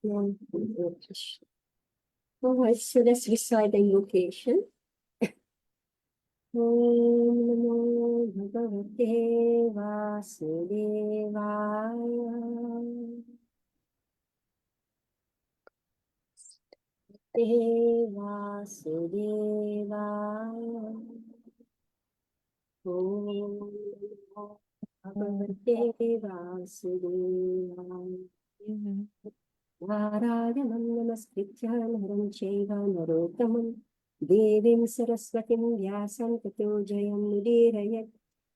All right, so let's recite the invocation. Om Namo Bhagavate Vasudevaya. Vasudevaya. Om Namo Bhagavate Vasudevaya. Narayanam namaskritya naram chaiva narottamam devim saraswatim vyasam tato jayam mudirayat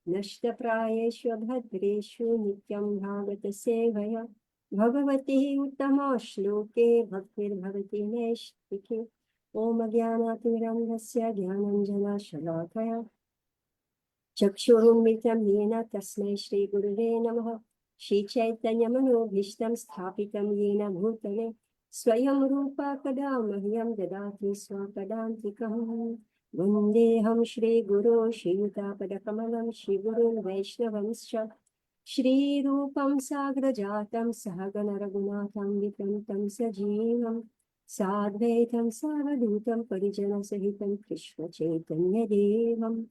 nashtaprayeshu bhadreshu nityam bhagata sevaya bhagavati uttama shloke bhaktir bhavati naishtikhe om jnanatirandhasya jnananjana shalakaya चक्षुरुन्मिलितं येन तस्मै श्रीगुरुवे नमः श्रीचैतन्यमनोभीष्टं स्थापितं येन भूतले स्वयं रूपा कदा मह्यं ददाति स्वपदान्तिकं वन्देऽहं श्रीगुरो श्रीयुतापदकमलं श्रीगुरुन् वैष्णवंश्च श्रीरूपं साग्रजातं सहगणरघुनाथं वितन्तं सजीवं साद्वैतं सावधूतं परिजनसहितं कृष्णचैतन्यदेवम्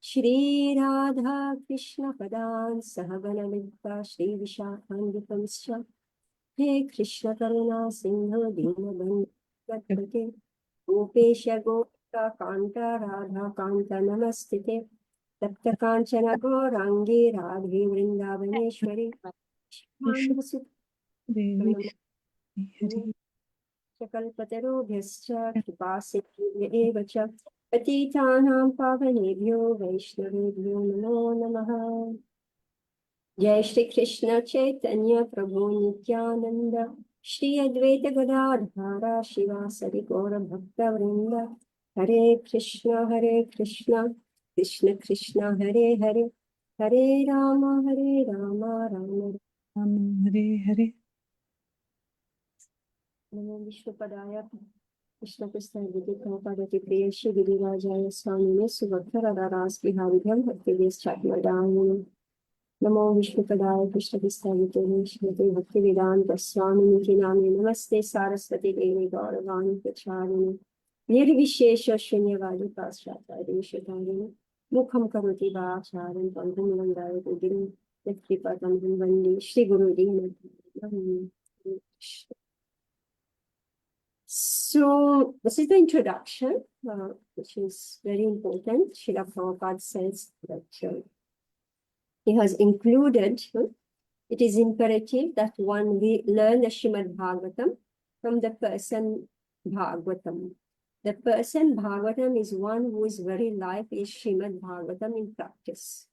Shri Radha Krishna Padan Sahaganamita Shri Vishakhandipamscha He Krishna Karuna Sindhu Dinabandhu Gatpate Gopesha Gopika Kanta Radha Kanta Namastite Tapta Kanchana Gaurangi Radhe Vrindavaneshwari Kalpatarobhyascha Kripasindhubhya eva cha Patitanam pavanebhyo Vaishnavebhyo namo namaha. Jai Shri Krishna Chaitanya Prabhu Nityananda Shri Advaita Gadadhara Shivasari Gaura Bhakta Vrinda Hare Krishna Krishna Krishna Hare Hare Hare Rama Rama Rama Hare Hare. Namo Vishnupadaya Krishna Krishna Vijay Prabhupada Priya Shri Girirajaya Swamine Subhadra Ras Biharibhyam Bhaktivedanta Chakmadayini Namo Vishnupadaya Krishna Krishna Vijay Shri Bhaktivedanta Swamine Kinami Namaste Saraswati Devi Gauravani Pracharini Nirvishesha Shunyavadi Paschatari Vishwatarini Mukham Karoti Vacharan Pandham Langaya Udirim Yakripatam Vandi Shri Guru Dina. So, this is the introduction, which is very important. Srila Prabhupada says that he has included, it is imperative that one learn the Srimad Bhagavatam from the person Bhagavatam. The person Bhagavatam is one whose very life is Srimad Bhagavatam in practice.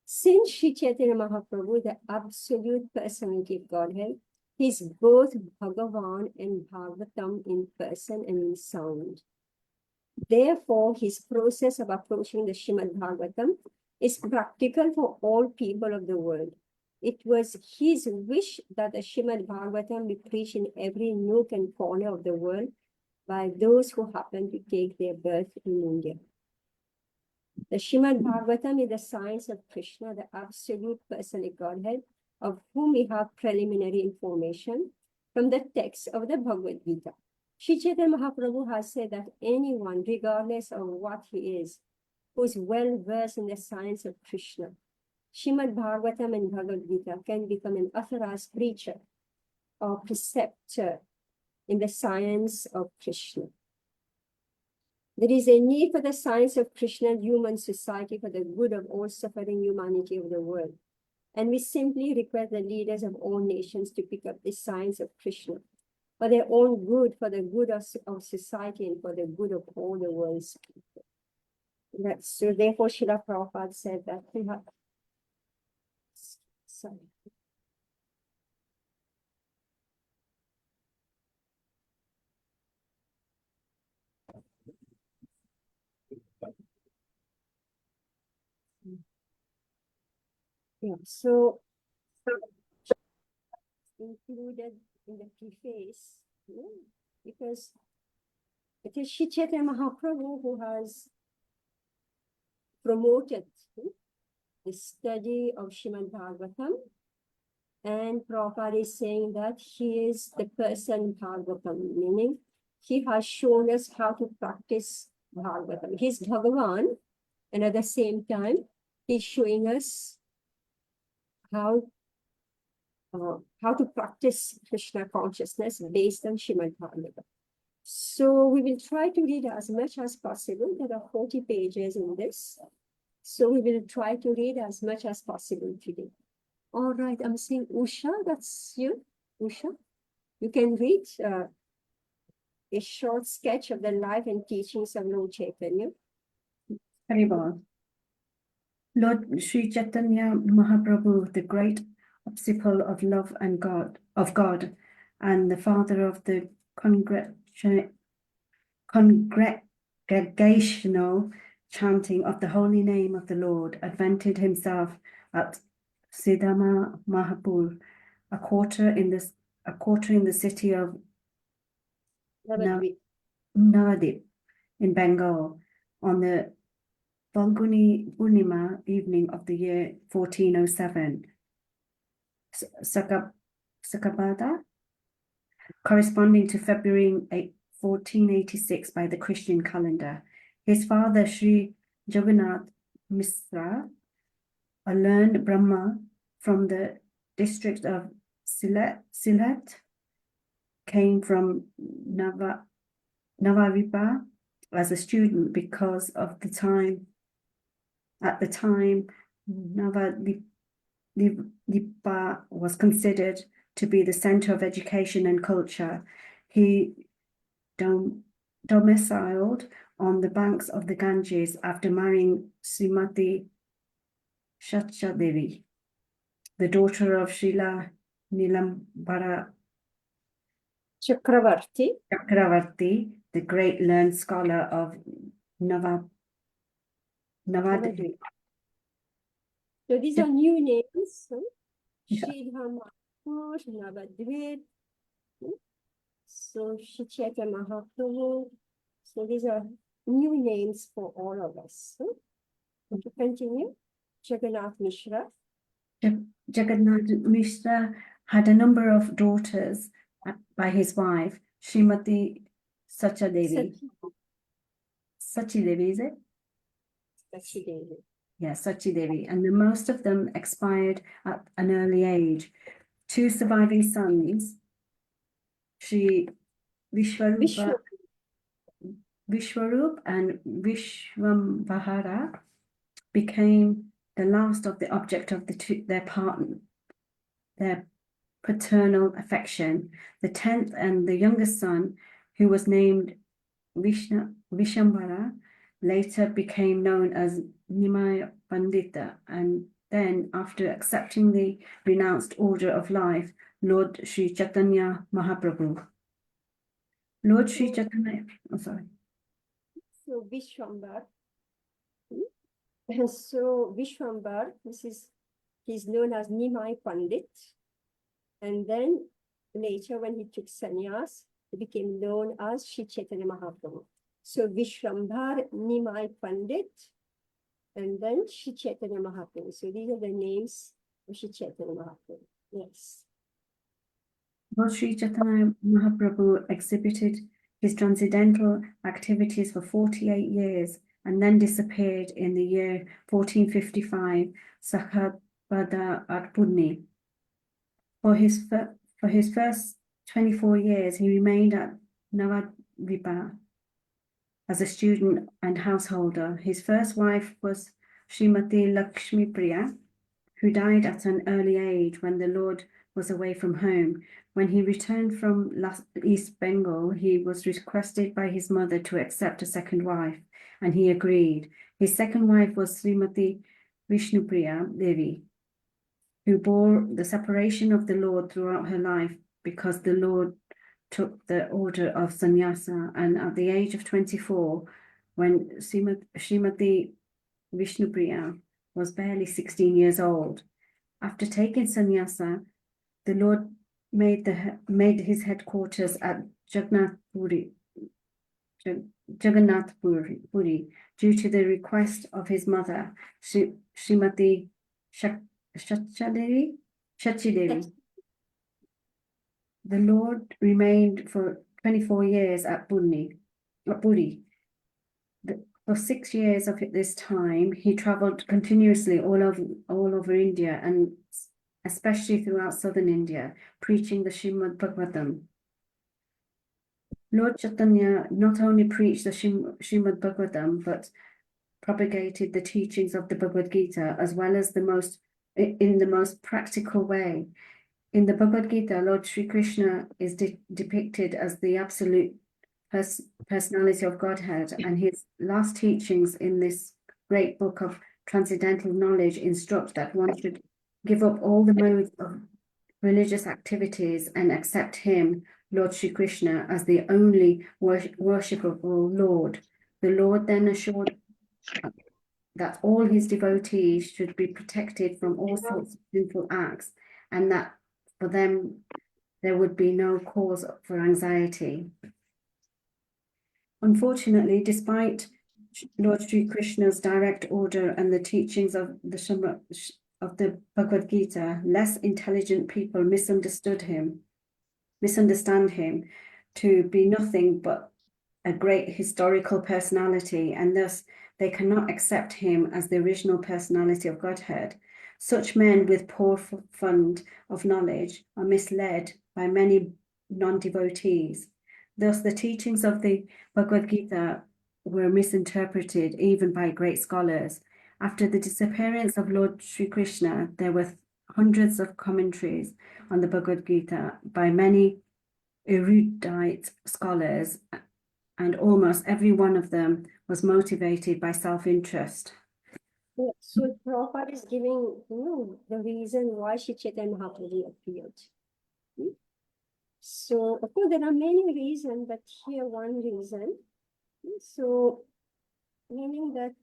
Since Sri Chaitanya Mahaprabhu, the absolute personality of Godhead, he is both Bhagavan and Bhagavatam in person and in sound. Therefore, his process of approaching the Srimad Bhagavatam is practical for all people of the world. It was his wish that the Srimad Bhagavatam be preached in every nook and corner of the world by those who happen to take their birth in India. The Srimad Bhagavatam is the science of Krishna, the absolute personal Godhead, of whom we have preliminary information from the text of the Bhagavad Gita. Sri Chaitanya Mahaprabhu has said that anyone, regardless of what he is, who is well versed in the science of Krishna, Srimad Bhagavatam and Bhagavad Gita, can become an authorized preacher or preceptor in the science of Krishna. There is a need for the science of Krishna and human society for the good of all suffering humanity of the world. And we simply request the leaders of all nations to pick up the science of Krishna for their own good, for the good of society, and for the good of all the world's people. So therefore, Srila Prabhupada said that we have... Sorry. Yeah, so included in the preface, because it is Sri Chaitanya Mahaprabhu who has promoted the study of Srimad Bhagavatam And Prabhupada is saying that he is the person Bhagavatam, meaning he has shown us how to practice Bhagavatam. He's Bhagavan, and at the same time, he's showing us how to practice Krishna consciousness based on Srimad Bhagavatam. So we will try to read as much as possible. There are 40 pages in this. So we will try to read as much as possible today. All right, I'm seeing Usha, that's you, Usha. You can read a short sketch of the life and teachings of Lord Chaitanya. Haribol. Lord Sri Chaitanya Mahaprabhu, the great obstacle of love and God, and the father of the congregational chanting of the holy name of the Lord, advented himself at Siddhama Mahapur, a quarter in the city of Navadip in Bengal, on the Falguni Purnima evening of the year 1407, Sakabada, corresponding to February 1486 by the Christian calendar. His father, Sri Jagannath Misra, a learned Brahma from the district of Sylhet, came from Navaripa as a student because of the time. At the time, Navaripa was considered to be the center of education and culture. He domiciled on the banks of the Ganges after marrying Srimati Shachadevi, the daughter of Srila Nilambara Chakravarti, the great learned scholar of Navadvip. So these are new names. Yeah. Sridhar Navadvip. So Shri Chaitanya Mahaprabhu. So these are new names for all of us. To continue, Jagannath Mishra. Jagannath Mishra had a number of daughters by his wife, Srimati Sachadevi. Sachidevi, is it? Sachidevi. Yes, Sachidevi. And most of them expired at an early age. Two surviving sons, Sri Vishwarup and Vishwambhara, became the last of the object of their paternal affection. The 10th and the youngest son, who was named Vishambara, later became known as Nimai Pandita, and then, after accepting the renounced order of life, Lord Sri Chaitanya Mahaprabhu. Lord Sri Chaitanya, So Vishwambar. So Vishwambar, he's known as Nimai Pandit. And then later when he took sannyas, he became known as Sri Chaitanya Mahaprabhu. So Vishwambar, Nimai Pandit, and then Sri Chaitanya Mahaprabhu. So these are the names of Sri Chaitanya Mahaprabhu. Yes. Lord Sri Chaitanya Mahaprabhu exhibited his transcendental activities for 48 years and then disappeared in the year 1455, Sakabada at Pudni. For his first 24 years, he remained at Navadvipa as a student and householder. His first wife was Srimati Lakshmi Priya, who died at an early age when the Lord was away from home. When he returned from East Bengal, he was requested by his mother to accept a second wife, and he agreed. His second wife was Srimati Vishnupriya Devi, who bore the separation of the Lord throughout her life because the Lord took the order of sannyasa, and at the age of 24, when Srimati Vishnupriya was barely 16 years old. After taking sannyasa, the Lord made his headquarters at Jagannath Puri due to the request of his mother, Srimati Shachadevi. Shachi Devi. The Lord remained for 24 years at Puri. For 6 years of this time, he traveled continuously all over India and especially throughout southern India, preaching the Srimad Bhagavatam. Lord Chaitanya not only preached the Srimad Bhagavatam, but propagated the teachings of the Bhagavad Gita as well as in the most practical way. In the Bhagavad Gita, Lord Sri Krishna is depicted as the absolute personality of Godhead, and his last teachings in this great book of transcendental knowledge instruct that one should give up all the modes of religious activities and accept him, Lord Sri Krishna, as the only worshipable Lord. The Lord then assured that all his devotees should be protected from all sorts of sinful acts, and that for them there would be no cause for anxiety. Unfortunately, despite Lord Sri Krishna's direct order and the teachings of the Bhagavad Gita, less intelligent people misunderstand him to be nothing but a great historical personality, and thus they cannot accept him as the original personality of Godhead. Such men with poor fund of knowledge are misled by many non-devotees. Thus, the teachings of the Bhagavad Gita were misinterpreted even by great scholars. After the disappearance of Lord Sri Krishna, there were hundreds of commentaries on the Bhagavad Gita by many erudite scholars, and almost every one of them was motivated by self-interest. Yeah, so Prabhupada is giving, the reason why Sri Chaitanya Mahaprabhu appeared. So, of course, there are many reasons, but here one reason. So, meaning that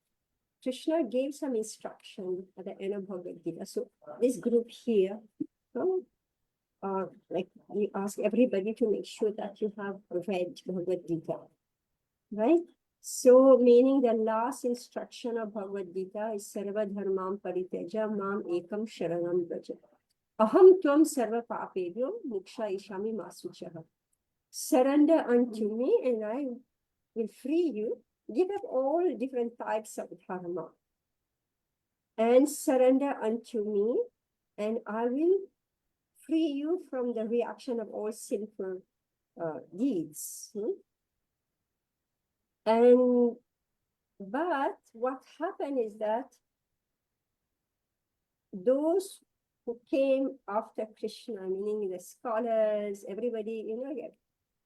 Krishna gave some instruction at the end of Bhagavad Gita. So, this group here, like we ask everybody to make sure that you have read Bhagavad Gita, right? So, meaning the last instruction of Bhagavad Gita is Sarva Dharmam Parityaja Mam Ekam Sharanam Braja. Aham Tvam Sarva Papebhyo Muksha Ishami Masuchaha. Surrender unto me and I will free you. Give up all different types of dharma and surrender unto me, and I will free you from the reaction of all sinful deeds. But what happened is that those who came after Krishna, meaning the scholars, everybody,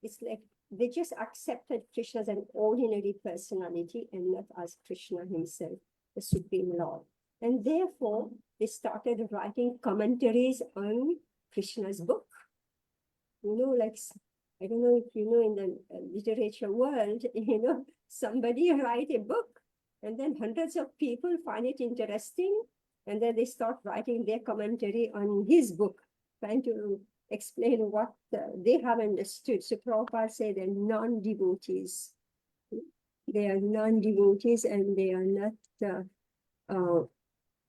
it's like they just accepted Krishna as an ordinary personality and not as Krishna himself, the Supreme Lord. And therefore, they started writing commentaries on Krishna's book. Like, I don't know if you know, in the literature world, somebody write a book and then hundreds of people find it interesting. And then they start writing their commentary on his book, trying to explain what they have understood. So Prabhupada said they're non-devotees. They are non-devotees and they are not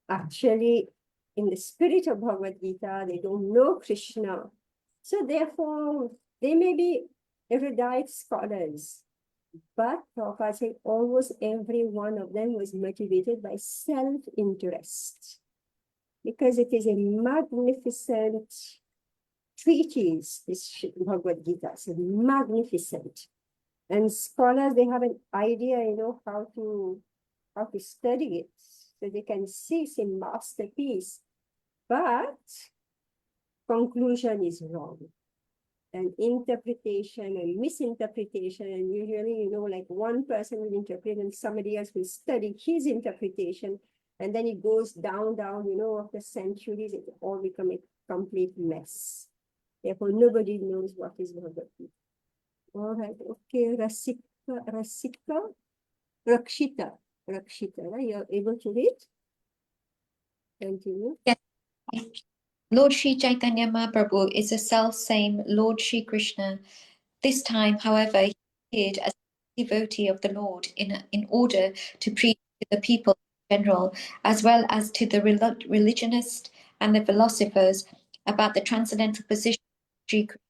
actually in the spirit of Bhagavad Gita. They don't know Krishna. So therefore, they may be erudite scholars. But Prabhupada said almost every one of them was motivated by self-interest, because it is a magnificent treatise, this Bhagavad Gita. It's magnificent. And scholars, they have an idea, how to study it. So they can see it's a masterpiece. But conclusion is wrong. And interpretation and misinterpretation, and usually, like one person will interpret and somebody else will study his interpretation, and then it goes down, after centuries, it all become a complete mess. Therefore, nobody knows what is Bhagavad Gita. All right, okay, Rakshita, right? You're able to read? Continue. Yes. Lord Sri Chaitanya Mahaprabhu is the self-same Lord Sri Krishna. This time, however, he appeared as a devotee of the Lord in order to preach to the people in general, as well as to the religionists and the philosophers about the transcendental position of Sri Krishna,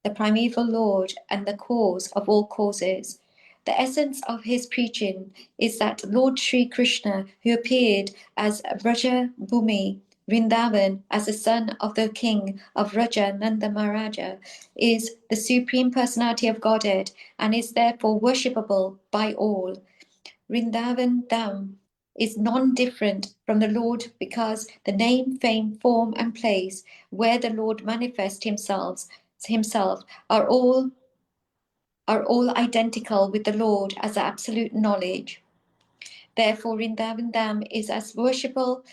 the primeval Lord and the cause of all causes. The essence of his preaching is that Lord Sri Krishna, who appeared as Vraja Bhumi, Vrindavan, as the son of the king of Raja Nanda Maharaja, is the supreme personality of Godhead and is therefore worshipable by all. Vrindavan Dham is non-different from the Lord because the name, fame, form, and place where the Lord manifests himself are all identical with the Lord as absolute knowledge. Therefore, Vrindavan Dham is as worshipable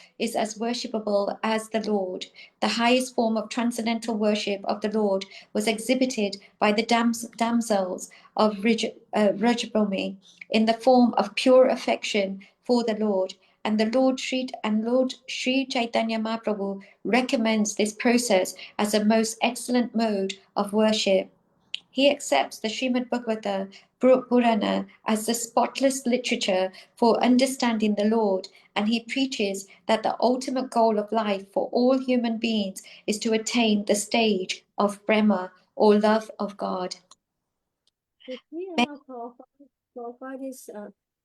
as the Lord. The highest form of transcendental worship of the Lord was exhibited by the damsels of Rajabhumi in the form of pure affection for the Lord. And Lord Sri Chaitanya Mahaprabhu recommends this process as a most excellent mode of worship. He accepts the Srimad Bhagavata Purana as the spotless literature for understanding the Lord, and he preaches that the ultimate goal of life for all human beings is to attain the stage of Brahma, or love of God. So here now Prabhupada is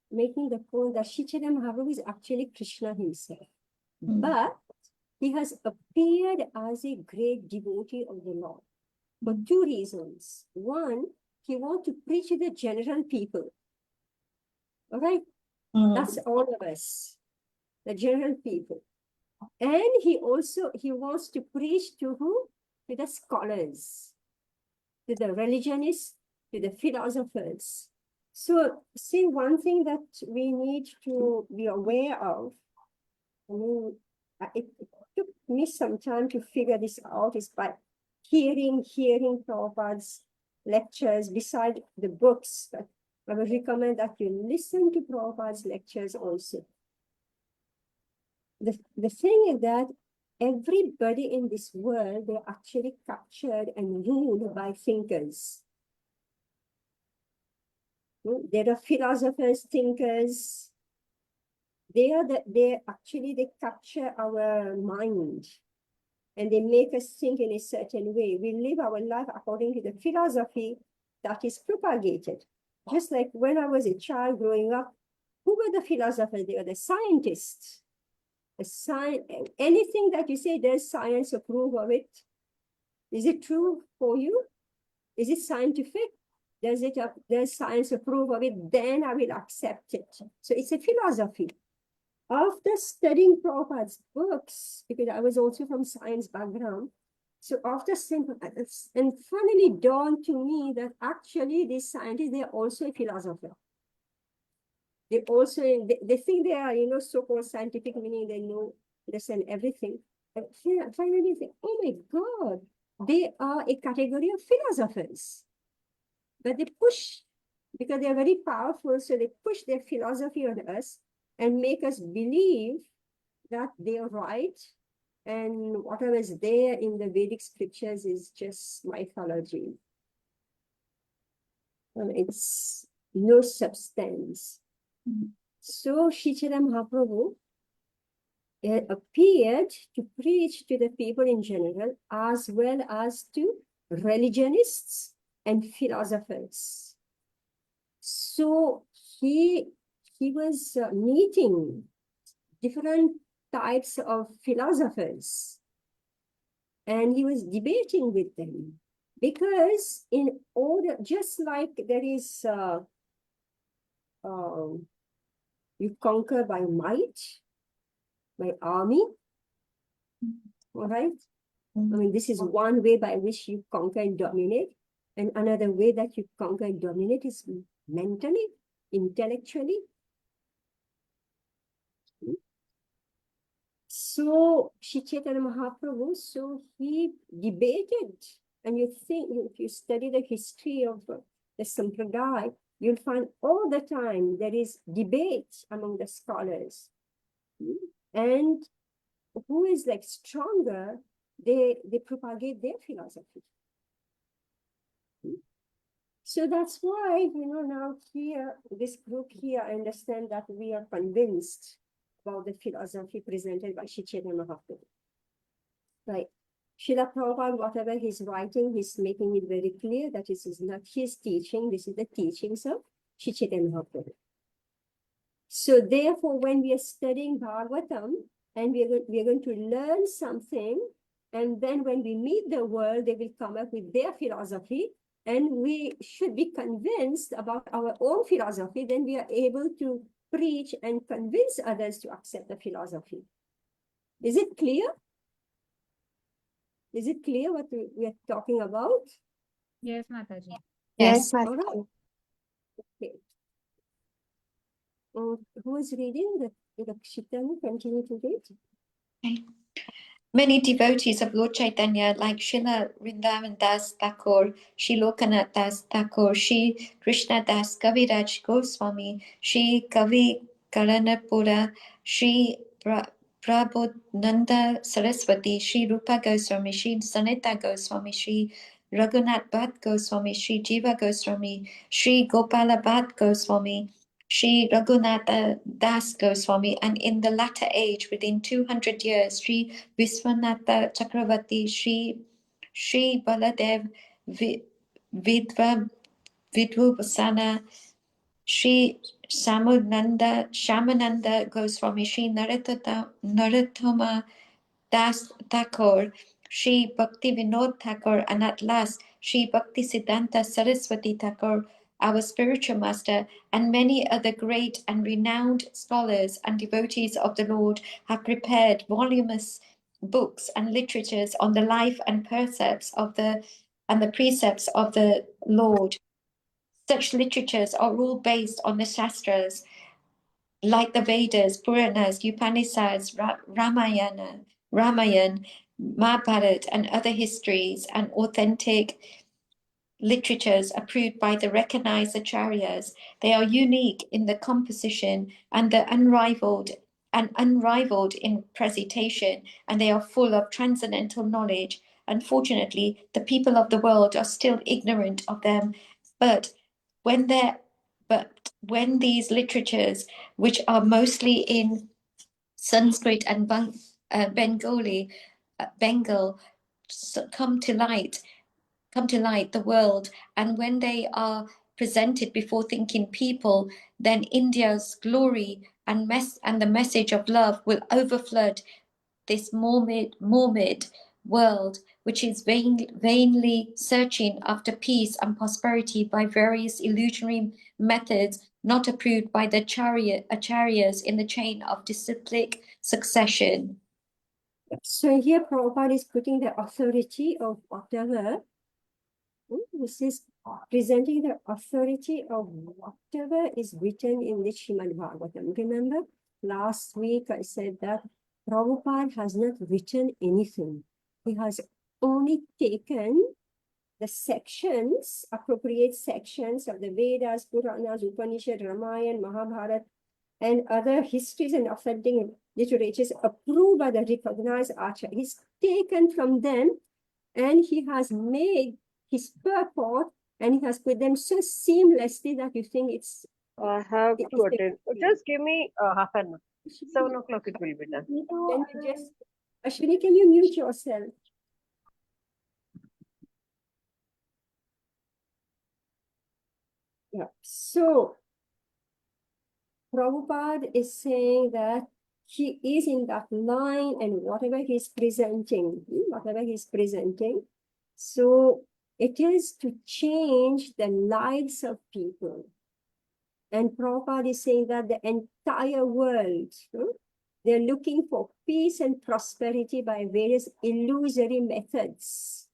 making the point that Sri Chaitanya Mahaprabhu is actually Krishna himself. But he has appeared as a great devotee of the Lord for two reasons. One, he wants to preach to the general people. All right? That's all of us, the general people. And he wants to preach to who? To the scholars, to the religionists, to the philosophers. So, see, one thing that we need to be aware of, I mean, it took me some time to figure this out, is by hearing Prabhupada's lectures beside the books. But I would recommend that you listen to Prabhupada's lectures also. The thing is that everybody in this world, they're actually captured and ruled by thinkers. There are philosophers, thinkers. They capture our mind and they make us think in a certain way. We live our life according to the philosophy that is propagated. Just like when I was a child growing up, who were the philosophers? They were the scientists. Anything that you say, there's science approve of it. Is it true for you? Is it scientific? Does science approve of it? Then I will accept it. So it's a philosophy. After studying Prabhupada's books, because I was also from science background, so after and finally dawned to me that actually these scientists, they're also a philosopher. They also, they think they are, so-called scientific, meaning they know, understand everything. And finally think, oh my God, they are a category of philosophers. But they push, because they're very powerful, so they push their philosophy on us and make us believe that they're right. And whatever is there in the Vedic scriptures is just mythology. And it's no substance. So Sri Chaitanya Mahaprabhu appeared to preach to the people in general, as well as to religionists and philosophers. So he was meeting different types of philosophers, and he was debating with them, because in order, just like there is you conquer by might, by army, all right? I mean, this is one way by which you conquer and dominate. And another way that you conquer and dominate is mentally, intellectually. So, Sri Chaitanya Mahaprabhu, so he debated. And you think, if you study the history of the Sampradaya, you'll find all the time there is debate among the scholars. And who is like stronger, they propagate their philosophy. So that's why, now here, this group here, I understand that we are convinced about the philosophy presented by Sri Chaitanya Mahaprabhu. Right. Srila Prabhupada, whatever he's writing, he's making it very clear that this is not his teaching, this is the teachings of Sri Chaitanya Mahaprabhu. So therefore, when we are studying Bhagavatam, and we are going to learn something, and then when we meet the world, they will come up with their philosophy, and we should be convinced about our own philosophy, then we are able to preach and convince others to accept the philosophy. Is it clear? Is it clear what we are talking about? Yes, Mataji. Yes. All right. Okay. Who is reading the Chaitanya? Continue to read. Many devotees of Lord Chaitanya, like Srila Vrindavan Das Thakur, Sri Lokanath Das Thakur, Sri Krishna Das Kaviraj Goswami, Sri Kavi Karanapura, Sri Prabodhananda Saraswati, Sri Rupa Goswami, Sri Sanita Goswami, Sri Raghunath Bhatt Goswami, Sri Jiva Goswami, Sri Gopala Bhatt Goswami, Sri Raghunatha Das Goswami, and in the latter age, within 200 years, Sri Viswanatha Chakravarti, Sri Baladev Vidvasana, Sri Shamananda Goswami, Sri Narottama Das Thakur, Sri Bhakti Vinod Thakur, and at last Sri Bhakti Siddhanta Saraswati Thakur, our spiritual master, and many other great and renowned scholars and devotees of the Lord have prepared voluminous books and literatures on the life and precepts of the Lord. Such literatures are all based on the Shastras, like the Vedas, Puranas, Upanishads, Ramayana, Mahabharata, and other histories and authentic literatures approved by the recognized acharyas. They are unique in the composition and unrivaled in presentation, and they are full of transcendental knowledge. Unfortunately, the people of the world are still ignorant of them, but when these literatures, which are mostly in Sanskrit and Bengal, come to light the world, and when they are presented before thinking people, then India's glory and the message of love will overflood this morbid world, which is vainly searching after peace and prosperity by various illusionary methods not approved by the acharyas in the chain of disciplic succession. So here Prabhupada is putting the authority of whatever. This is presenting the authority of whatever is written in the Srimad Bhagavatam. Remember, last week I said that Prabhupada has not written anything. He has only taken the sections, appropriate sections of the Vedas, Puranas, Upanishads, Ramayana, Mahabharata, and other histories and authentic literatures approved by the recognized acharya. He's taken from them and he has made his purport and he has put them so seamlessly that you think it's... I have to attend. Just give me half an hour. 7 o'clock it will be done. Can you just... Ashwini, can you mute yourself? Yeah. So, Prabhupada is saying that he is in that line and whatever he's presenting, so it is to change the lives of people. And Prabhupada is saying that the entire world, they're looking for peace and prosperity by various illusory methods.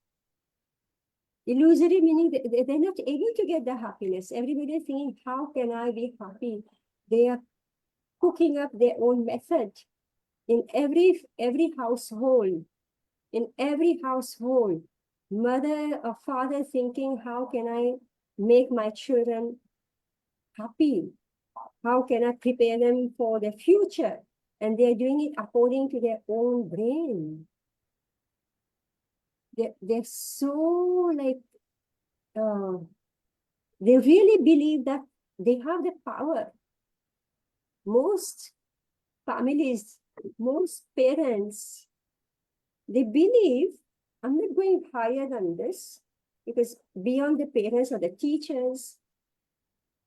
Illusory meaning they're not able to get the happiness. Everybody is thinking, how can I be happy? They are cooking up their own method. In every household, mother or father thinking, how can I make my children happy? How can I prepare them for the future? And they're doing it according to their own brain. They're so like, they really believe that they have the power. Most families, most parents, they believe I'm not going higher than this because beyond the parents are the teachers,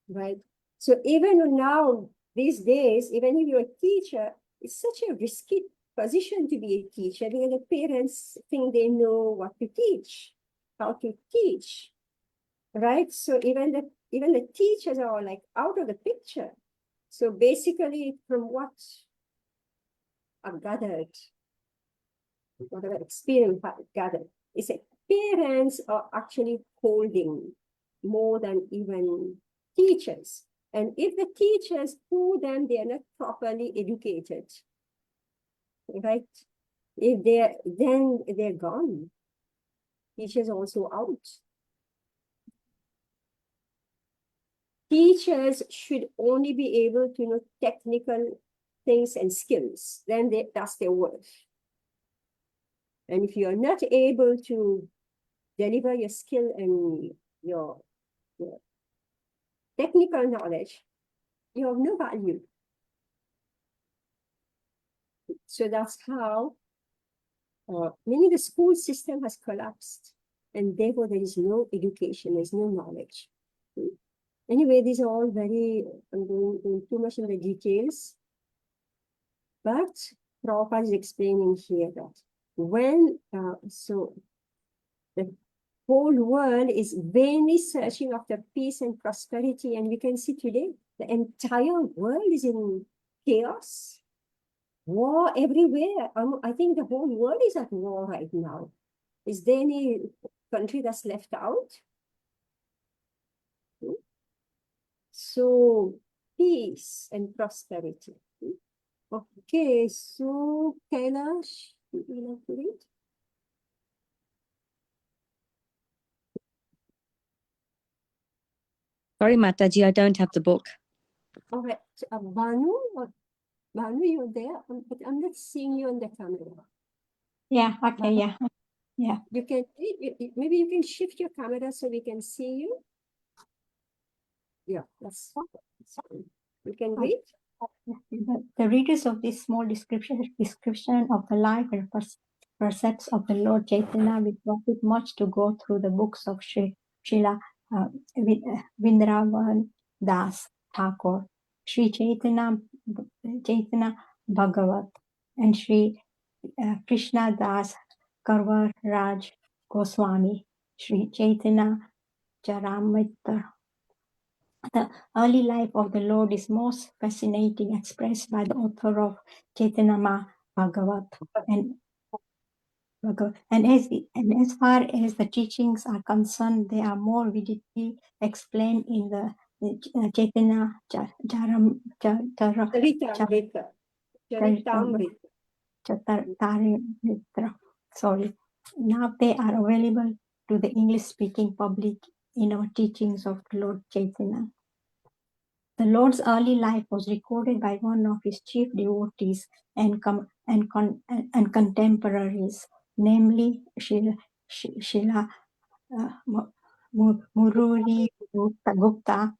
right? So even now, these days, even if you're a teacher, it's such a risky position to be a teacher because the parents think they know what to teach, how to teach, right? So even the teachers are like out of the picture. So basically, from what I've gathered, whatever experience I've gathered, is that parents are actually holding more than even teachers. And if the teachers who then they are not properly educated, right? If they're then they're gone. Teachers also out. Teachers should only be able to know technical things and skills. Then that's their worth. And if you're not able to deliver your skill and your technical knowledge, you have no value. So that's how many the school system has collapsed, and therefore there is no education, there's no knowledge. Anyway, these are all very, I'm going too much in the details, but Prabhupada is explaining here that when, so the whole world is vainly searching after peace and prosperity, and we can see today the entire world is in chaos, war everywhere. I think the whole world is at war right now. Is there any country that's left out? So peace and prosperity. Okay, so Kailash, would you like to read? Sorry, Mataji, I don't have the book. All right, Banu, you're there, but I'm not seeing you on the camera. Yeah, okay, Banu, yeah. Yeah. you can, maybe you can shift your camera so we can see you. Yeah, that's fine. You can read. The readers of this small description of the life and precepts of the Lord Chaitanya will profit much to go through the books of Srila Vrindavan Das Thakur, Sri Chaitanya Bhagavat, and Sri Krishna Das Karwar Raj Goswami, Sri Chaitanya Charamrita. The early life of the Lord is most fascinating, expressed by the author of Chaitanya Bhagavat. And as far as the teachings are concerned, they are more vividly explained in the Chaitanya Charitamrita. Sorry. Now they are available to the English-speaking public in our teachings of Lord Chaitanya. The Lord's early life was recorded by one of his chief devotees and contemporaries, namely Srila Murari Gupta,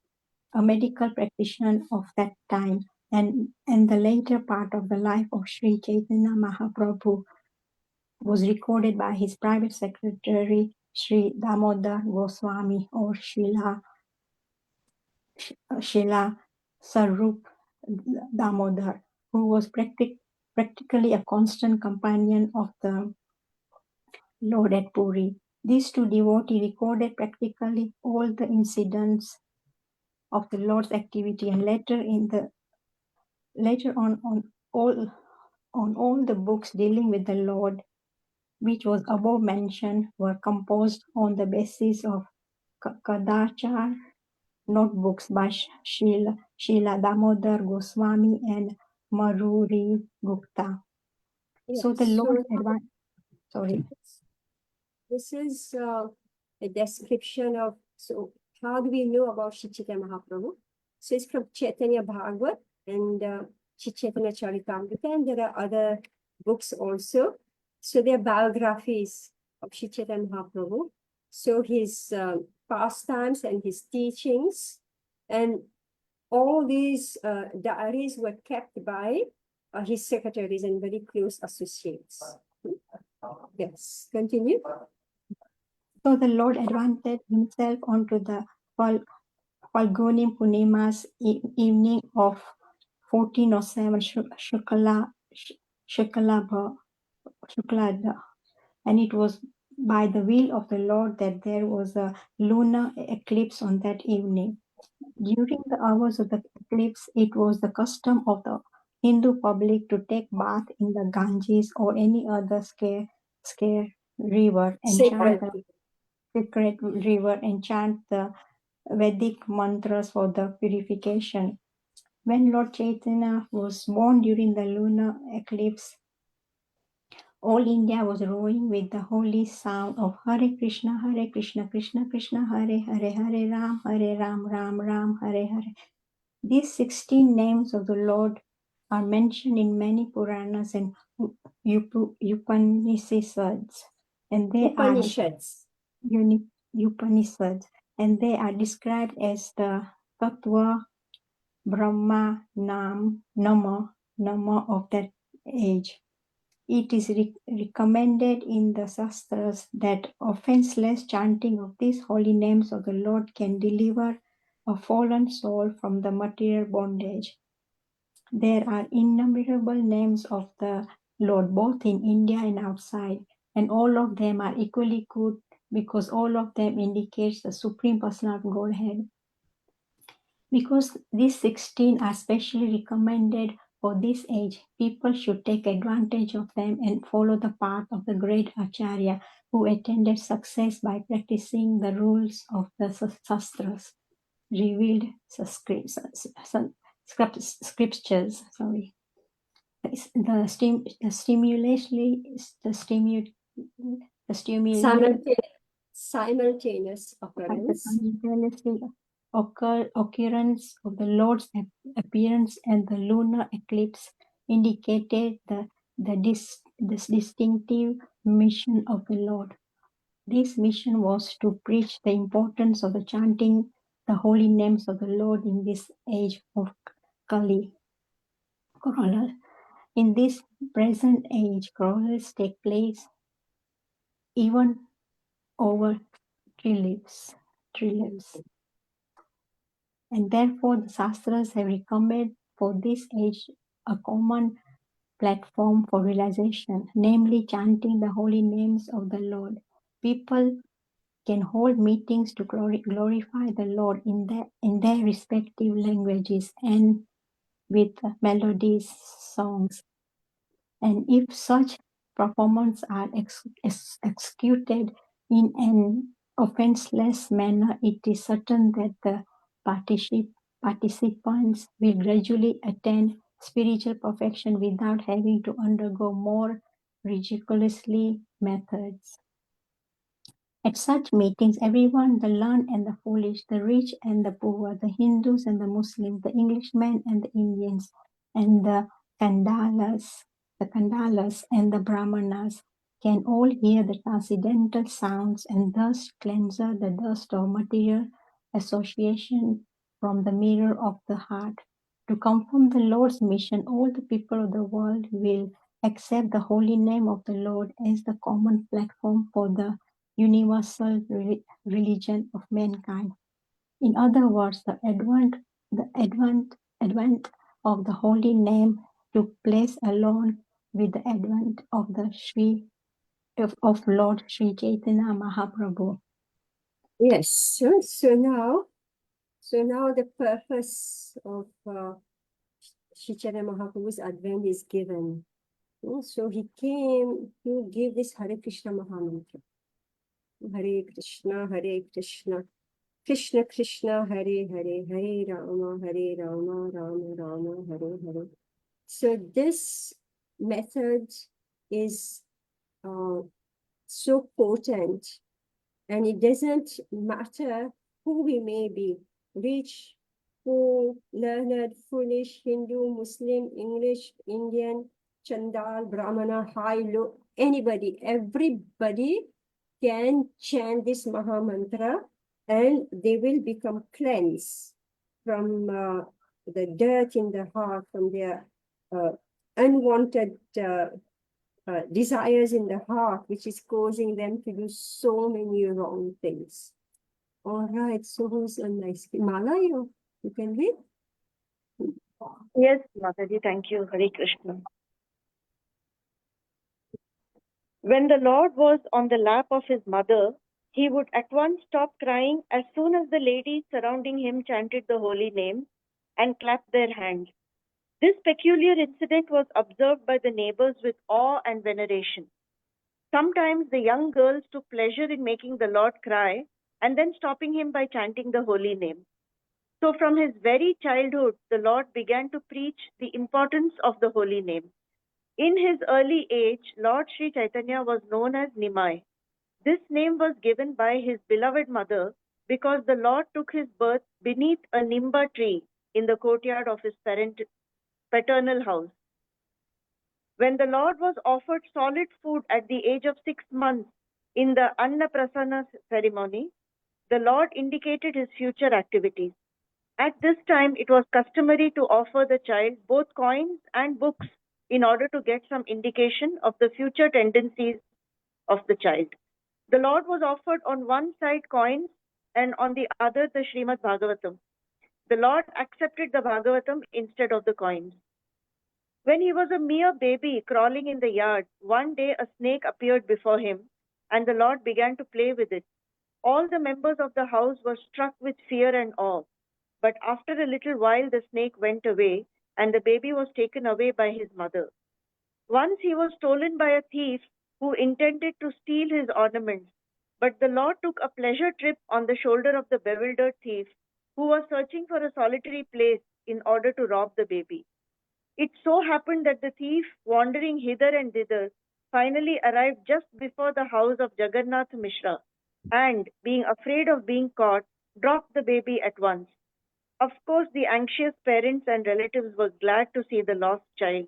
a medical practitioner of that time, and the later part of the life of Sri Chaitanya Mahaprabhu was recorded by his private secretary, Sri Damodar Goswami or Srila Sarup Damodar, who was practically a constant companion of the Lord at Puri. These two devotees recorded practically all the incidents of the Lord's activity, and later on all the books dealing with the Lord, which was above mentioned, were composed on the basis of Kadachar notebooks by Srila Damodar Goswami and Maruri Gupta. Yeah, So the Lord advised, sorry. This is a description of, so how do we know about Shri Chaitanya Mahaprabhu? So it's from Chaitanya Bhagavat and Shri Chaitanya Charitamrita, and there are other books also. So they are biographies of Shri Chaitanya Mahaprabhu. So his pastimes and his teachings, and all these diaries were kept by his secretaries and very close associates. Yes, continue. So the Lord advanced himself onto the Falguni Purnima's evening of 1407 Shukla, and it was by the will of the Lord that there was a lunar eclipse on that evening. During the hours of the eclipse, it was the custom of the Hindu public to take bath in the Ganges or any other scare river and chant the sacred river and chant the Vedic mantras for the purification. When Lord Chaitanya was born during the lunar eclipse, all India was roaring with the holy sound of Hare Krishna, Krishna Krishna, Hare Hare, Hare Ram, Ram Ram, Hare Hare. These 16 names of the Lord are mentioned in many Puranas and Upanishads, and they are Upanishads, and they are described as the Tattva Brahma Nama of that age. It is recommended in the Shastras that offenseless chanting of these holy names of the Lord can deliver a fallen soul from the material bondage. There are innumerable names of the Lord both in India and outside, and all of them are equally good because all of them indicates the Supreme Personality of Godhead. Because these 16 are specially recommended for this age, people should take advantage of them and follow the path of the great Acharya who attained success by practicing the rules of the Shastras, revealed scriptures. Sorry, the Simultaneous occurrence. simultaneously occurrence of the Lord's appearance and the lunar eclipse indicated this distinctive mission of the Lord. This mission was to preach the importance of the chanting the holy names of the Lord in this age of Kali. In this present age, coronals take place even over three lives. And therefore the Shastras have recommended for this age a common platform for realization, namely chanting the holy names of the Lord. People can hold meetings to glorify the Lord in their respective languages and with melodies, songs. And if such performances are executed in an offenseless manner, it is certain that the participants will gradually attain spiritual perfection without having to undergo more rigorously methods. At such meetings, everyone, the learned and the foolish, the rich and the poor, the Hindus and the Muslims, the Englishmen and the Indians, and the Kandalas and the Brahmanas can all hear the transcendental sounds and thus cleanse the dust of material association from the mirror of the heart. To confirm the Lord's mission, all the people of the world will accept the holy name of the Lord as the common platform for the universal religion of mankind. In other words, the advent of the holy name took place along with the advent of the of Lord Sri Chaitanya Mahaprabhu. Yes. So now the purpose of Sri Chaitanya Mahaprabhu's advent is given. So he came to give this Hare Krishna Mahamantra. Hare Krishna, Krishna Krishna, Hare Hare, Hare Rama, Rama Rama, Hare Hare. So this method is so potent, and it doesn't matter who we may be, rich, poor, learned, foolish, Hindu, Muslim, English, Indian, Chandal, Brahmana, high, low, anybody, everybody can chant this Maha Mantra and they will become cleansed from the dirt in the heart, from their unwanted desires in the heart, which is causing them to do so many wrong things. All right, so who's a nice Mala? You can read? Yes, Mataji, thank you. Hare Krishna. When the Lord was on the lap of his mother, he would at once stop crying as soon as the ladies surrounding him chanted the holy name and clapped their hands. This peculiar incident was observed by the neighbors with awe and veneration. Sometimes the young girls took pleasure in making the Lord cry and then stopping him by chanting the holy name. So, from his very childhood, the Lord began to preach the importance of the holy name. In his early age, Lord Sri Chaitanya was known as Nimai. This name was given by his beloved mother because the Lord took his birth beneath a nimba tree in the courtyard of his paternal house. When the Lord was offered solid food at the age of 6 months in the Annaprasana ceremony, the Lord indicated his future activities. At this time, it was customary to offer the child both coins and books in order to get some indication of the future tendencies of the child. The Lord was offered on one side coins and on the other the Srimad Bhagavatam. The Lord accepted the Bhagavatam instead of the coins. When he was a mere baby crawling in the yard, one day a snake appeared before him and the Lord began to play with it. All the members of the house were struck with fear and awe. But after a little while, the snake went away, and the baby was taken away by his mother. Once he was stolen by a thief who intended to steal his ornaments. But the Lord took a pleasure trip on the shoulder of the bewildered thief, who was searching for a solitary place in order to rob the baby. It so happened that the thief, wandering hither and thither, finally arrived just before the house of Jagannath Mishra, and, being afraid of being caught, dropped the baby at once. Of course, the anxious parents and relatives were glad to see the lost child.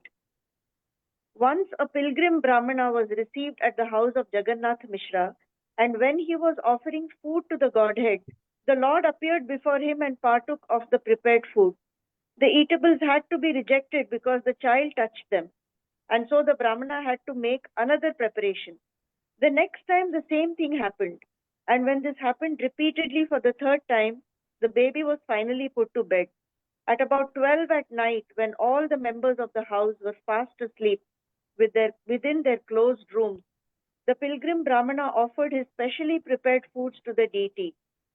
Once a pilgrim Brahmana was received at the house of Jagannath Mishra, and when he was offering food to the Godhead, the Lord appeared before him and partook of the prepared food. The eatables had to be rejected because the child touched them, and so the Brahmana had to make another preparation. The next time, the same thing happened, and when this happened repeatedly for the third time, the baby was finally put to bed. At about 12 at night, when all the members of the house were fast asleep within their closed rooms, the pilgrim Brahmana offered his specially prepared foods to the deity.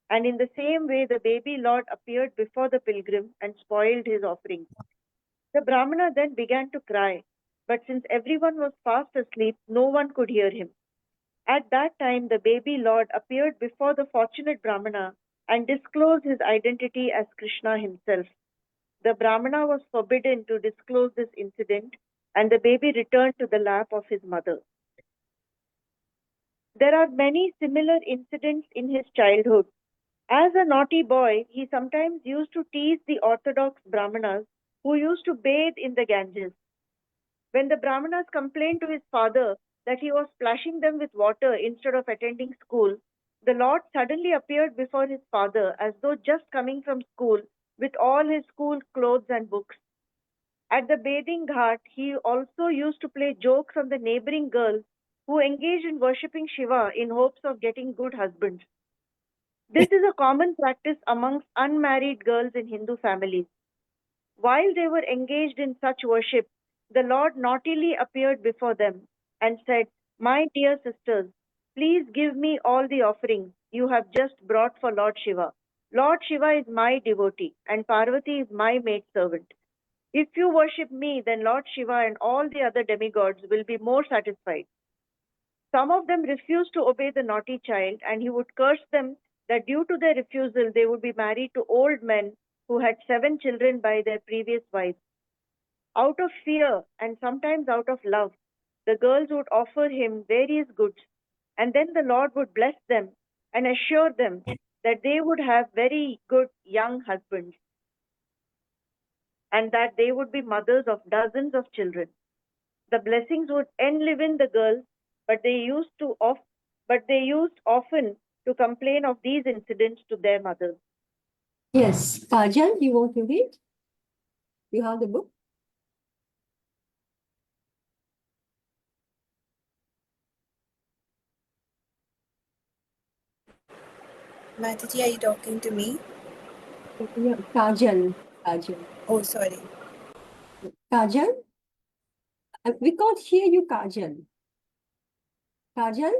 And in the same way, the baby Lord appeared before the pilgrim and spoiled his offerings. The Brahmana then began to cry, but since everyone was fast asleep, no one could hear him. At that time, the baby Lord appeared before the fortunate Brahmana and disclosed his identity as Krishna himself. The Brahmana was forbidden to disclose this incident, and the baby returned to the lap of his mother. There are many similar incidents in his childhood. As a naughty boy, he sometimes used to tease the orthodox Brahmanas who used to bathe in the Ganges. When the Brahmanas complained to his father that he was splashing them with water instead of attending school, the Lord suddenly appeared before his father as though just coming from school with all his school clothes and books. At the bathing ghat, he also used to play jokes on the neighboring girls who engaged in worshipping Shiva in hopes of getting good husbands. This is a common practice amongst unmarried girls in Hindu families. While they were engaged in such worship, the Lord naughtily appeared before them and said, "My dear sisters, please give me all the offerings you have just brought for Lord Shiva. Lord Shiva is my devotee and Parvati is my maidservant. If you worship me, then Lord Shiva and all the other demigods will be more satisfied." Some of them refused to obey the naughty child, and he would curse them that due to their refusal, they would be married to old men who had 7 children by their previous wives. Out of fear and sometimes out of love, the girls would offer him various goods, and then the Lord would bless them and assure them that they would have very good young husbands and that they would be mothers of dozens of children. The blessings would enliven the girls, but they used often to complain of these incidents to their mothers. Yes, Kajal, you want to read? You have the book? Mataji, are you talking to me? Yeah, Kajal. Kajal. Oh, sorry. Kajal? We can't hear you, Kajal. Kajal?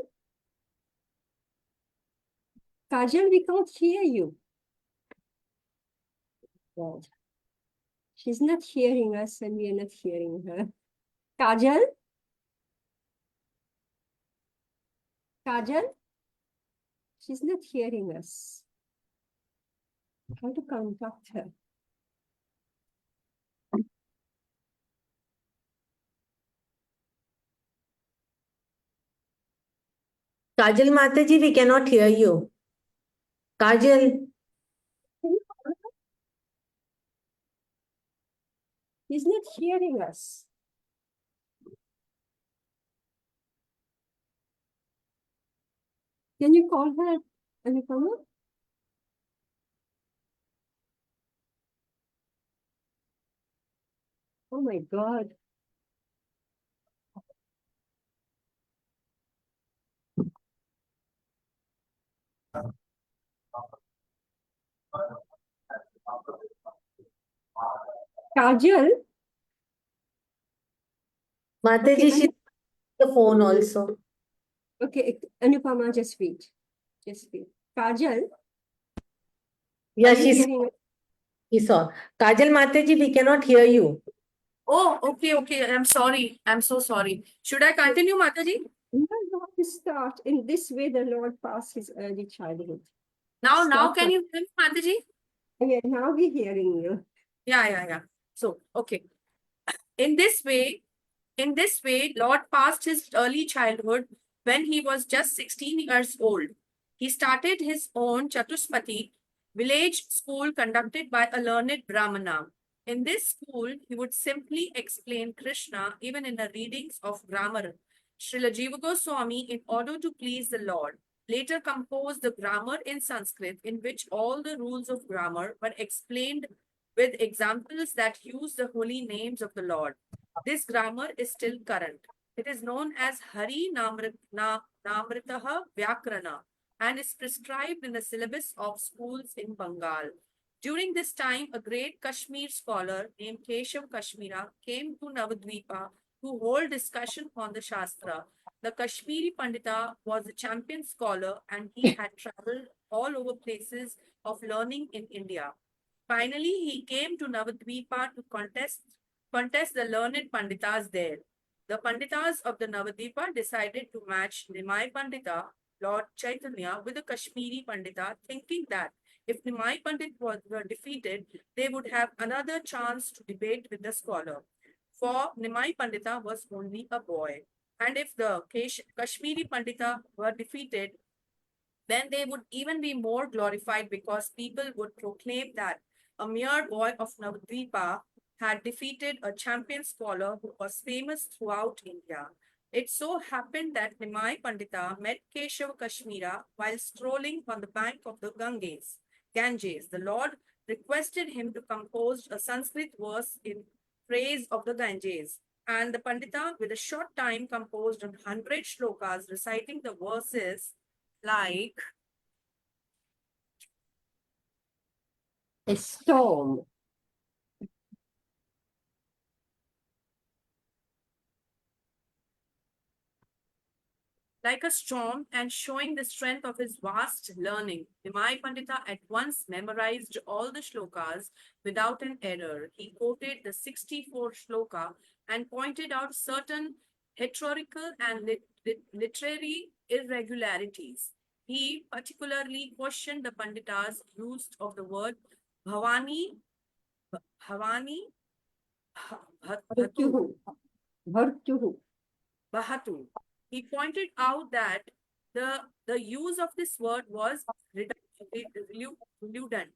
Kajal, we can't hear you. God. She's not hearing us and we are not hearing her. Kajal? Kajal? She's not hearing us. How to contact her? Kajal Mataji, we cannot hear you. Kajal, She's not hearing us. Can you call her, Anupama? Oh my God. Kajal? Mataji, Okay, she's on the phone also. okay, Anupama, just wait. Just wait. Kajal, Yeah, are you she's hearing us? he saw. Kajal Mataji, we cannot hear you. Oh, okay. I'm sorry. I'm so sorry. Should I continue, Mataji? You have to start. In this way, the Lord passed his early childhood. Now, Stop can it. you hear me, Mataji? Okay, now we're hearing you. Yeah. So, okay. In this way, Lord passed his early childhood when he was just 16 years old. He started his own Chatuspati village school conducted by a learned Brahmana. In this school, he would simply explain Krishna even in the readings of grammar. Srila Jiva Goswami, in order to please the Lord, later composed the grammar in Sanskrit, in which all the rules of grammar were explained with examples that use the holy names of the Lord. This grammar is still current. It is known as Hari Namritaha Vyakrana and is prescribed in the syllabus of schools in Bengal. During this time, a great Kashmir scholar named Keshav Kashmira came to Navadvipa to hold discussion on the Shastra. The Kashmiri Pandita was a champion scholar and he had traveled all over places of learning in India. Finally, he came to Navadvipa to contest the learned Panditas there. The Panditas of the Navadvipa decided to match Nimai Pandita, Lord Chaitanya, with the Kashmiri Pandita, thinking that if Nimai Pandit were defeated, they would have another chance to debate with the scholar. For Nimai Pandita was only a boy. And if the Kashmiri Pandita were defeated, then they would even be more glorified because people would proclaim that a mere boy of Navadvipa had defeated a champion scholar who was famous throughout India. It so happened that Nimai Pandita met Keshav Kashmira while strolling on the bank of the Ganges. The Lord requested him to compose a Sanskrit verse in praise of the Ganges. And the Pandita, with a short time, composed 100 shlokas reciting the verses like A storm. a storm and showing the strength of his vast learning. Nimai Pandita at once memorized all the shlokas without an error. He quoted the 64 shloka and pointed out certain rhetorical and literary irregularities. He particularly questioned the Pandita's use of the word Bhavani, Bhavani, Bhatu, Bhartuhu. Bahatu. He pointed out that the use of this word was redundant.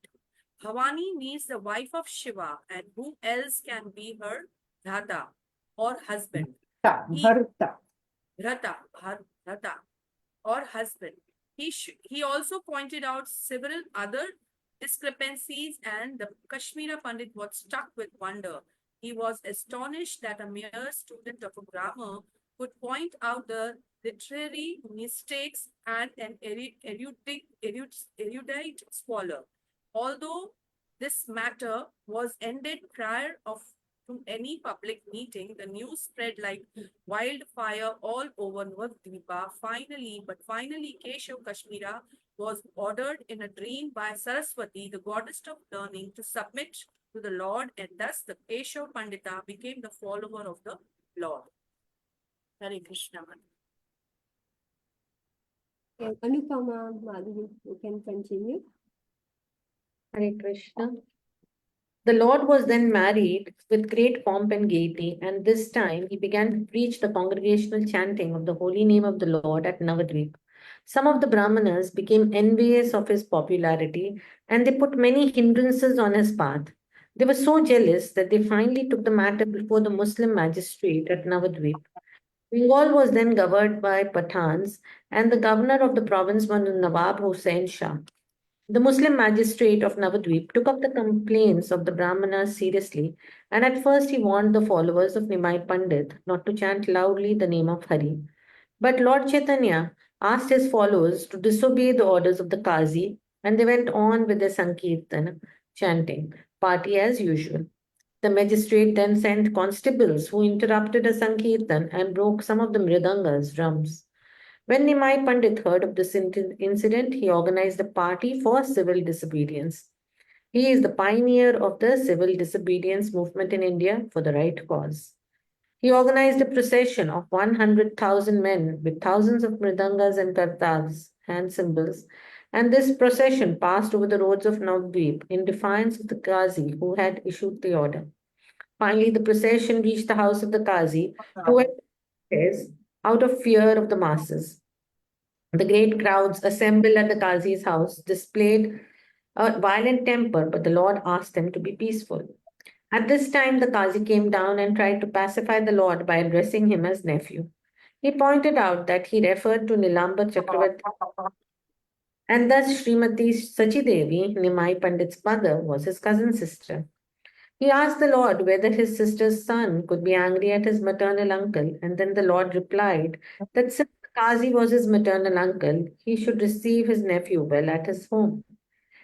Bhavani means the wife of Shiva, and who else can be her dhata or husband? He Bharta. Bhrata or husband. He also pointed out several other discrepancies, and the Kashmira Pandit was struck with wonder. He was astonished that a mere student of grammar could point out the literary mistakes and an erudite scholar. Although this matter was ended prior to any public meeting, the news spread like wildfire all over Navadvipa. Finally, Keshav Kashmira was ordered in a dream by Saraswati, the goddess of learning, to submit to the Lord, and thus the Keshav Pandita became the follower of the Lord. Hare Krishna. Okay, Anupama Madhavi, you can continue. Hare Krishna. The Lord was then married with great pomp and gaiety, and this time he began to preach the congregational chanting of the holy name of the Lord at Navadvip. Some of the Brahmanas became envious of his popularity, and they put many hindrances on his path. They were so jealous that they finally took the matter before the Muslim magistrate at Navadvip. Bengal was then governed by Pathans, and the governor of the province was Nawab Hussain Shah. The Muslim magistrate of Navadvip took up the complaints of the Brahmanas seriously, and at first he warned the followers of Nimai Pandit not to chant loudly the name of Hari. But Lord Chaitanya asked his followers to disobey the orders of the Qazi, and they went on with their Sankirtan chanting, party as usual. The magistrate then sent constables who interrupted a Sankirtan and broke some of the mridangas, drums. When Nimai Pandit heard of this incident, he organized a party for civil disobedience. He is the pioneer of the civil disobedience movement in India for the right cause. He organized a procession of 100,000 men with thousands of mridangas and kartavs, hand cymbals, and this procession passed over the roads of Navadvip in defiance of the Qazi who had issued the order. Finally, the procession reached the house of the Qazi, who had out of fear of the masses. The great crowds assembled at the Qazi's house displayed a violent temper, but the Lord asked them to be peaceful. At this time, the Qazi came down and tried to pacify the Lord by addressing him as nephew. He pointed out that he referred to Nilambar Chakravarti, and thus Srimati Sachidevi, Nimai Pandit's mother, was his cousin sister. He asked the Lord whether his sister's son could be angry at his maternal uncle, and then the Lord replied that since the Qazi was his maternal uncle, he should receive his nephew well at his home.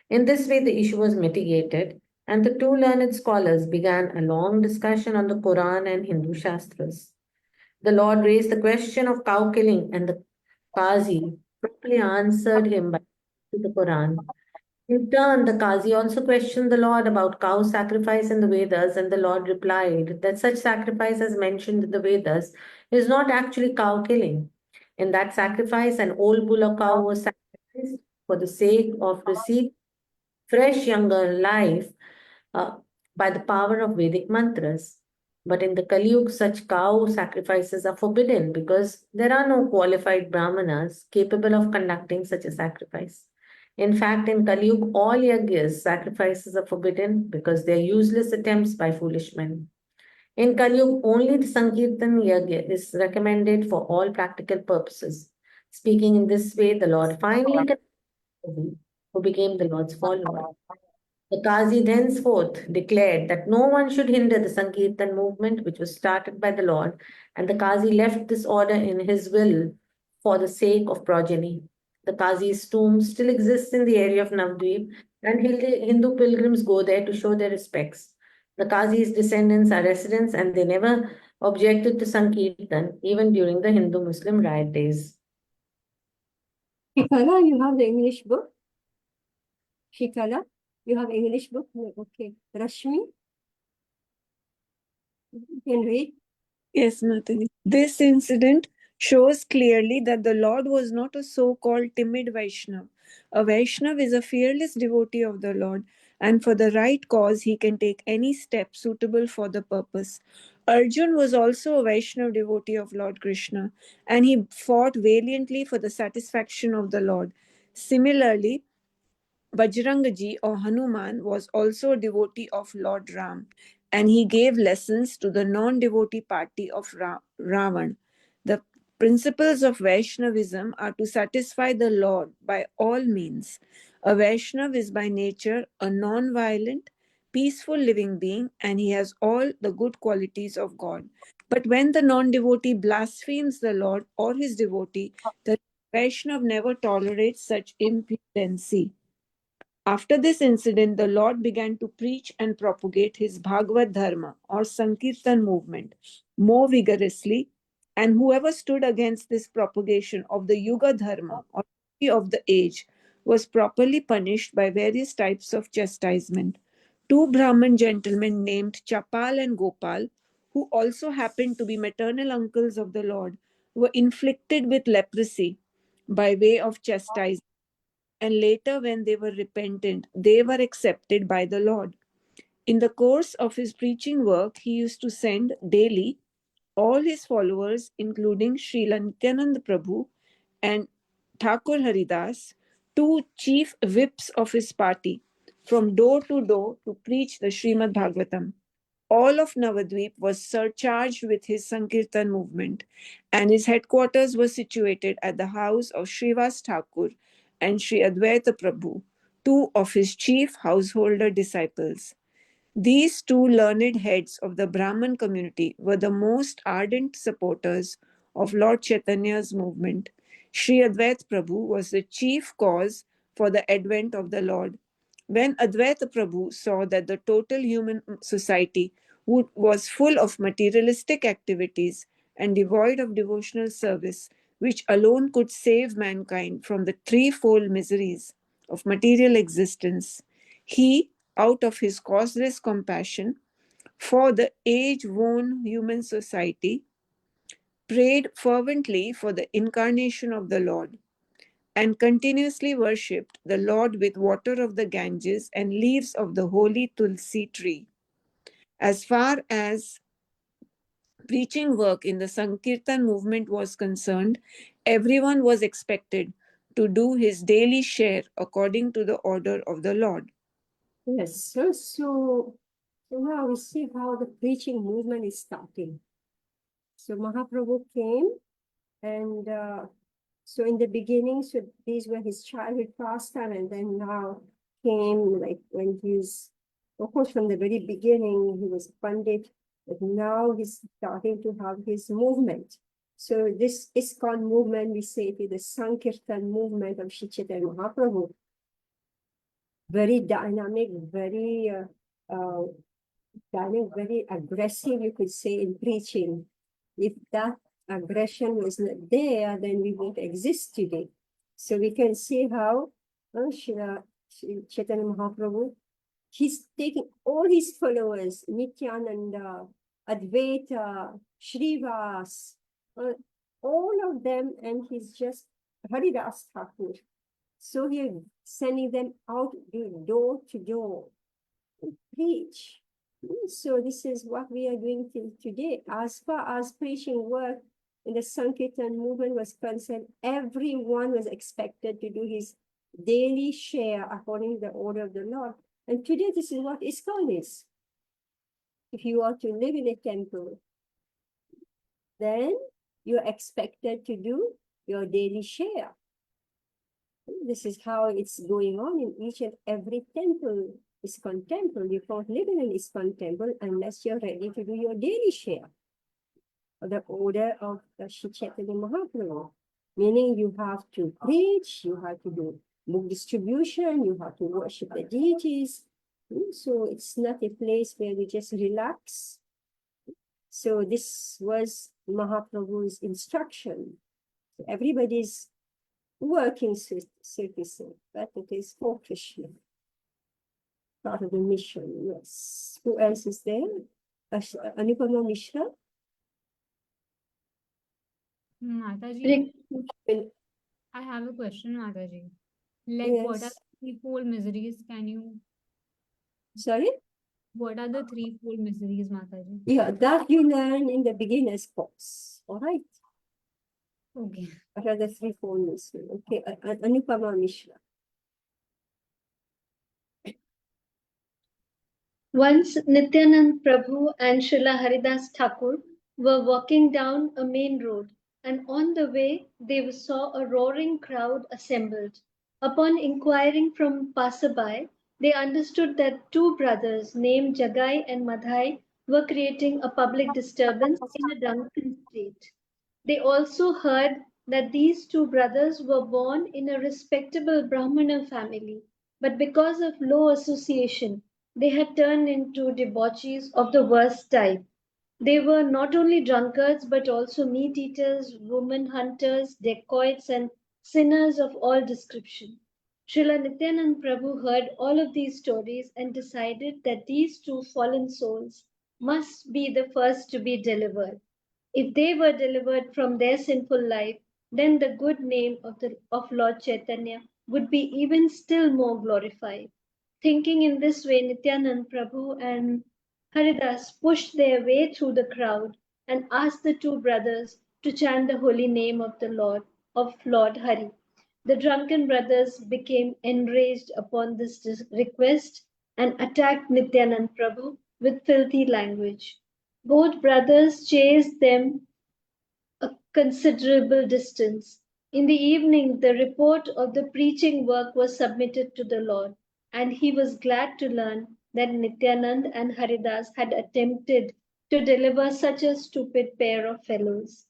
In this way, the issue was mitigated, and the two learned scholars began a long discussion on the Quran and Hindu Shastras. The Lord raised the question of cow killing, and the Qazi promptly answered him by the Quran. In turn, the Qazi also questioned the Lord about cow sacrifice in the Vedas, and the Lord replied that such sacrifice as mentioned in the Vedas is not actually cow killing. In that sacrifice, an old bull or cow was sacrificed for the sake of receiving fresh, younger life uh, by the power of Vedic mantras. But in the Kali Yuga, such cow sacrifices are forbidden because there are no qualified brahmanas capable of conducting such a sacrifice. In fact, in Kali Yuga, all yagyas, sacrifices are forbidden because they are useless attempts by foolish men. In Kali Yuga, only the Sankirtan yagya is recommended for all practical purposes. Speaking in this way, the Lord finally who became the Lord's follower. The Qazi thenceforth declared that no one should hinder the Sankirtan movement, which was started by the Lord, and the Qazi left this order in his will for the sake of progeny. The Qazi's tomb still exists in the area of Navadvip, and Hindu pilgrims go there to show their respects. The Qazi's descendants are residents, and they never objected to Sankirtan, even during the Hindu-Muslim riot days. Shikala, you have the English book? Shikala, you have English book? No, okay. Rashmi? You can read. Yes, Mataji. This incident shows clearly that the Lord was not a so-called timid Vaishnav. A Vaishnav is a fearless devotee of the Lord, and for the right cause, he can take any step suitable for the purpose. Arjun was also a Vaishnav devotee of Lord Krishna, and he fought valiantly for the satisfaction of the Lord. Similarly, Bajrangaji or Hanuman was also a devotee of Lord Ram, and he gave lessons to the non-devotee party of Ravan. The principles of Vaishnavism are to satisfy the Lord by all means. A Vaishnav is by nature a non-violent, peaceful living being, and he has all the good qualities of God. But when the non-devotee blasphemes the Lord or his devotee, the Vaishnav never tolerates such impudency. After this incident, the Lord began to preach and propagate his Bhagavad Dharma or Sankirtan movement more vigorously, and whoever stood against this propagation of the Yuga Dharma or of the age was properly punished by various types of chastisement. Two Brahmin gentlemen named Chapal and Gopal, who also happened to be maternal uncles of the Lord, were inflicted with leprosy by way of chastisement, and later, when they were repentant, they were accepted by the Lord. In the course of his preaching work, he used to send daily all his followers, including Srila Nityananda Prabhu and Thakur Haridas, two chief whips of his party, from door to door to preach the Srimad Bhagavatam. All of Navadvip was surcharged with his Sankirtan movement, and his headquarters were situated at the house of Srivas Thakur and Sri Advaita Prabhu, two of his chief householder disciples. These two learned heads of the Brahmin community were the most ardent supporters of Lord Chaitanya's movement. Sri Advaita Prabhu was the chief cause for the advent of the Lord. When Advaita Prabhu saw that the total human society was full of materialistic activities and devoid of devotional service, which alone could save mankind from the threefold miseries of material existence, he, out of his causeless compassion for the age-worn human society, prayed fervently for the incarnation of the Lord, and continuously worshipped the Lord with water of the Ganges and leaves of the holy Tulsi tree. As far as preaching work in the Sankirtan movement was concerned, everyone was expected to do his daily share according to the order of the Lord. Yes, so now we see how the preaching movement is starting. So Mahaprabhu came, and so in the beginning, so these were his childhood pastime, and then now came like when he's, of course, from the very beginning, he was Pandit, but now he's starting to have his movement. So this ISKCON movement, we say it is the Sankirtan movement of Sri Chaitanya Mahaprabhu. Very dynamic, very very aggressive, you could say, in preaching. If that aggression was not there, then we won't exist today. So we can see how Chaitanya Mahaprabhu, he's taking all his followers, Nityananda, Advaita, Srivas, all of them, and he's just Haridas Thakur. So he's sending them out door to door to preach. So this is what we are doing till today. As far as preaching work in the Sankirtan movement was concerned, everyone was expected to do his daily share according to the order of the Lord. And today, this is what ISKCON is. If you are to live in a temple, then you're expected to do your daily share. This is how it's going on in each and every temple. ISKCON temple. You can't live in an ISKCON temple unless you're ready to do your daily share. Or the order of the Sri Chaitanya Mahaprabhu. Meaning you have to preach, you have to do book distribution, you have to worship the deities. So it's not a place where we just relax. So this was Mahaprabhu's instruction. So everybody's working, so to say, but it is for Krishna. Part of the mission, yes. Who else is there? Anupama Mishra? Mataji, I have a question, Mataji. Like, what are Yes. the threefold miseries? Can you? Sorry? What are the threefold miseries, Mataji? Yeah, that you learn in the beginner's course. All right. Okay. What are the threefold miseries? Okay, Anupama Mishra. Once Nityanand Prabhu and Srila Haridas Thakur were walking down a main road, and on the way they saw a roaring crowd assembled. Upon inquiring from passerby They understood that two brothers named Jagai and Madhai were creating a public disturbance in a drunken state. They also heard that these two brothers were born in a respectable Brahmana family, but because of low association, they had turned into debauchees of the worst type. They were not only drunkards but also meat eaters, woman hunters, dacoits, and sinners of all description. Srila Nityanand Prabhu heard all of these stories and decided that these two fallen souls must be the first to be delivered. If they were delivered from their sinful life, then the good name of Lord Chaitanya would be even still more glorified. Thinking in this way, Nityanand Prabhu and Haridas pushed their way through the crowd and asked the two brothers to chant the holy name of the Lord, of Lord Hari. The drunken brothers became enraged upon this request and attacked Nityanand Prabhu with filthy language. Both brothers chased them a considerable distance. In the evening, the report of the preaching work was submitted to the Lord, and he was glad to learn that Nityanand and Haridas had attempted to deliver such a stupid pair of fellows.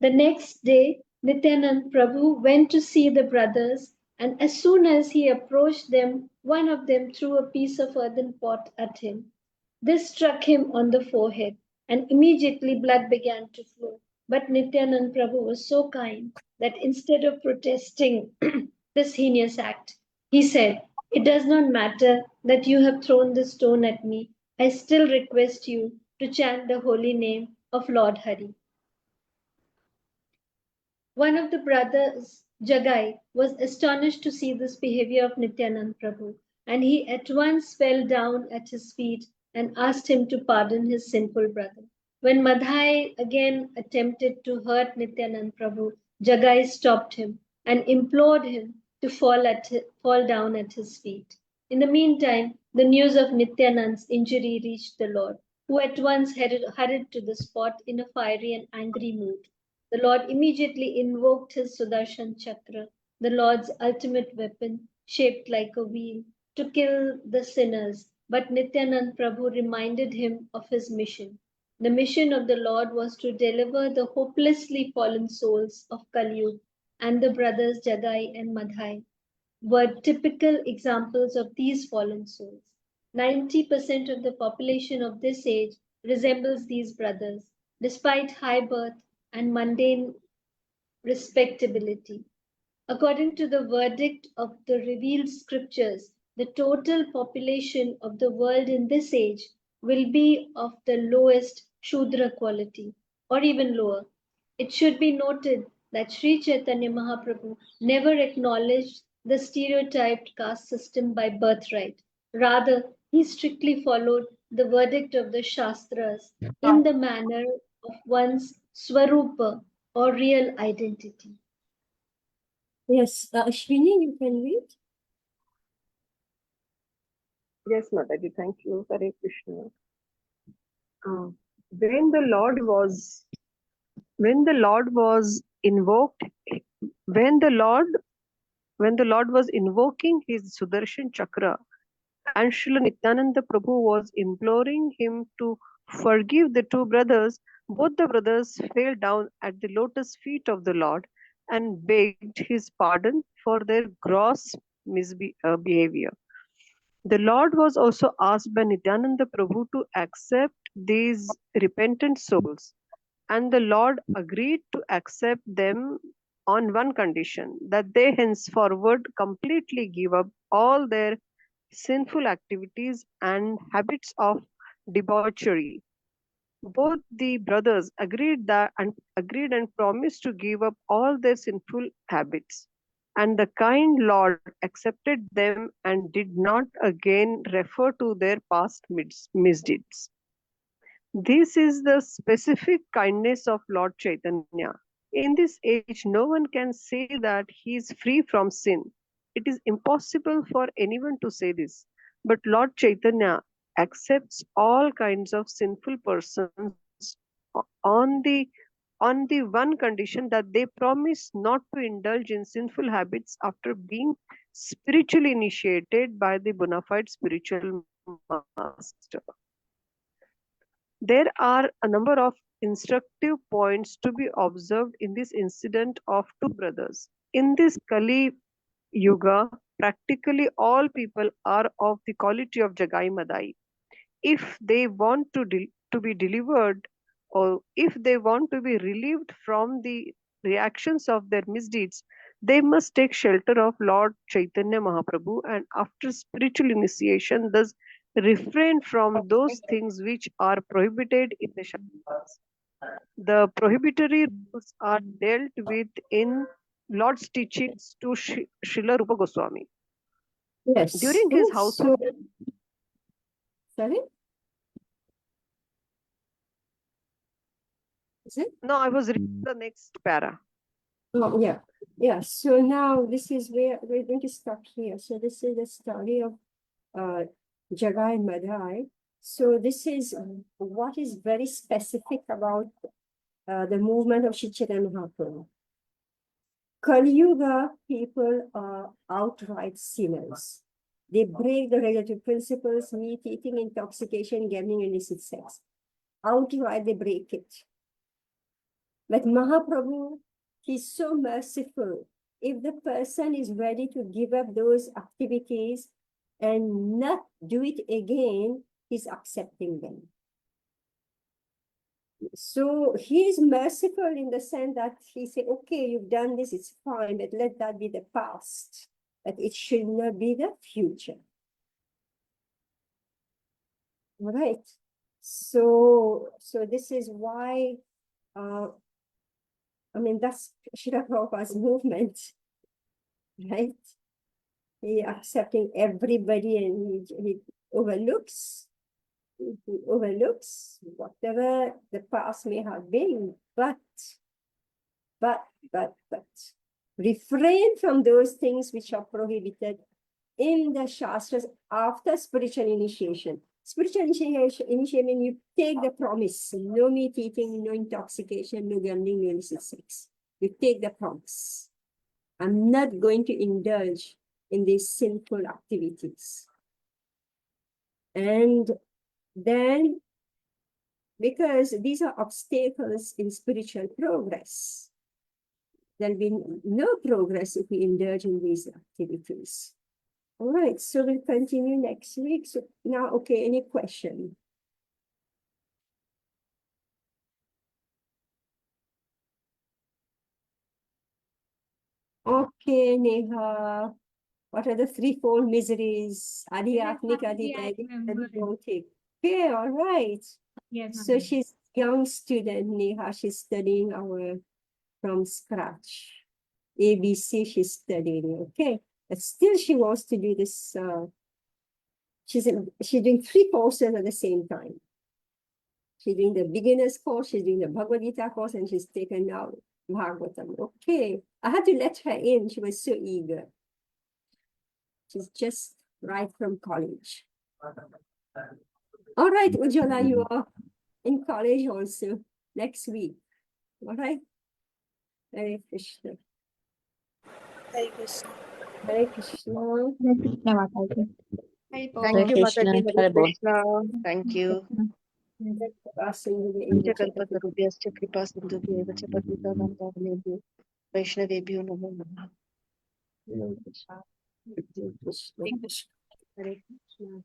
The next day, Nityanand Prabhu went to see the brothers, and as soon as he approached them, one of them threw a piece of earthen pot at him. This struck him on the forehead, and immediately blood began to flow. But Nityanand Prabhu was so kind that instead of protesting this heinous act, he said, "It does not matter that you have thrown this stone at me. I still request you to chant the holy name of Lord Hari." One of the brothers, Jagai, was astonished to see this behavior of Nityanand Prabhu, and he at once fell down at his feet and asked him to pardon his sinful brother. When Madhai again attempted to hurt Nityanand Prabhu, Jagai stopped him and implored him to fall down at his feet. In the meantime, the news of Nityanand's injury reached the Lord, who at once hurried to the spot in a fiery and angry mood. The Lord immediately invoked his Sudarshan Chakra, the Lord's ultimate weapon, shaped like a wheel, to kill the sinners. But Nityanand Prabhu reminded him of his mission. The mission of the Lord was to deliver the hopelessly fallen souls of Kali, and the brothers Jagai and Madhai were typical examples of these fallen souls. 90% of the population of this age resembles these brothers, despite high birth and mundane respectability. According to the verdict of the revealed scriptures, the total population of the world in this age will be of the lowest Shudra quality, or even lower. It should be noted that Sri Chaitanya Mahaprabhu never acknowledged the stereotyped caste system by birthright. Rather, he strictly followed the verdict of the Shastras in the manner of one's Swarupa or real identity. Yes, Ashwini, you can read. Yes, Mataji, thank you. Hare Krishna. When the Lord was invoked, when the Lord was invoking his Sudarshan Chakra, and Srila Nityananda Prabhu was imploring him to forgive the two brothers, both the brothers fell down at the lotus feet of the Lord and begged his pardon for their gross misbehavior. The Lord was also asked by Nityananda Prabhu to accept these repentant souls, and the Lord agreed to accept them on one condition, that they henceforward completely give up all their sinful activities and habits of debauchery. Both the brothers agreed and promised to give up all their sinful habits. And the kind Lord accepted them and did not again refer to their past misdeeds. This is the specific kindness of Lord Chaitanya. In this age, no one can say that he is free from sin. It is impossible for anyone to say this. But Lord Chaitanya accepts all kinds of sinful persons on the one condition, that they promise not to indulge in sinful habits after being spiritually initiated by the bona fide spiritual master. There are a number of instructive points to be observed in this incident of two brothers. In this Kali Yuga, practically all people are of the quality of Jagai Madai. If they want to be delivered, or if they want to be relieved from the reactions of their misdeeds, they must take shelter of Lord Chaitanya Mahaprabhu, and after spiritual initiation thus refrain from those things which are prohibited in the Shastras. The prohibitory rules are dealt with in Lord's teachings to Srila Rupa Goswami. Yes. During his household. Sorry? Is it? No, I was reading the next para. Oh, yeah. Yeah. So now this is where we're going to stop here. So this is the story of Jagai and Madhai. So this is what is very specific about the movement of Sri Chaitanya Mahaprabhu. Kali Yuga people are outright sinners. They break the regulatory principles, meat eating, intoxication, gambling, illicit sex. Outright they break it. But Mahaprabhu, he's so merciful. If the person is ready to give up those activities and not do it again, he's accepting them. So he is merciful in the sense that he said, okay, you've done this, it's fine, but let that be the past. But it should not be the future. All right. So this is why that's Srila Prabhupada's movement, right? He accepting everybody and he overlooks whatever the past may have been, but refrain from those things which are prohibited in the Shastras after spiritual initiation. Spiritual initiation means you take the promise, no meat eating, no intoxication, no gambling, no illicit sex. You take the promise. I'm not going to indulge in these sinful activities. And then, because these are obstacles in spiritual progress, there'll be no progress if we indulge in these activities. All right, so we'll continue next week. So now, okay, any question? Okay, Neha. What are the threefold miseries? Adhyatmik, adhidaivic, and bhautik. Okay, all right. Yes, So she's a young student, Neha. She's studying from scratch. ABC, she's studying, okay. But still she wants to do this. She's doing 3 courses at the same time. She's doing the beginner's course, she's doing the Bhagavad Gita course, and she's taken now Bhagavatam. Okay, I had to let her in. She was so eager. She's just right from college. All right, Ujjwala, you are in college also next week. All right. Hare Krishna. Hare Krishna. Hare Krishna. Hare Krishna, Mataji. Thank you, Krishna, Mataji. Hare Hare Bol. Krishna. Thank you. Panchakalpatarubhyascha kripa sindhubhyeva cha patitanam pavanebhyo Vaishnavebhyo namo namah. Hare Krishna. Hare Krishna.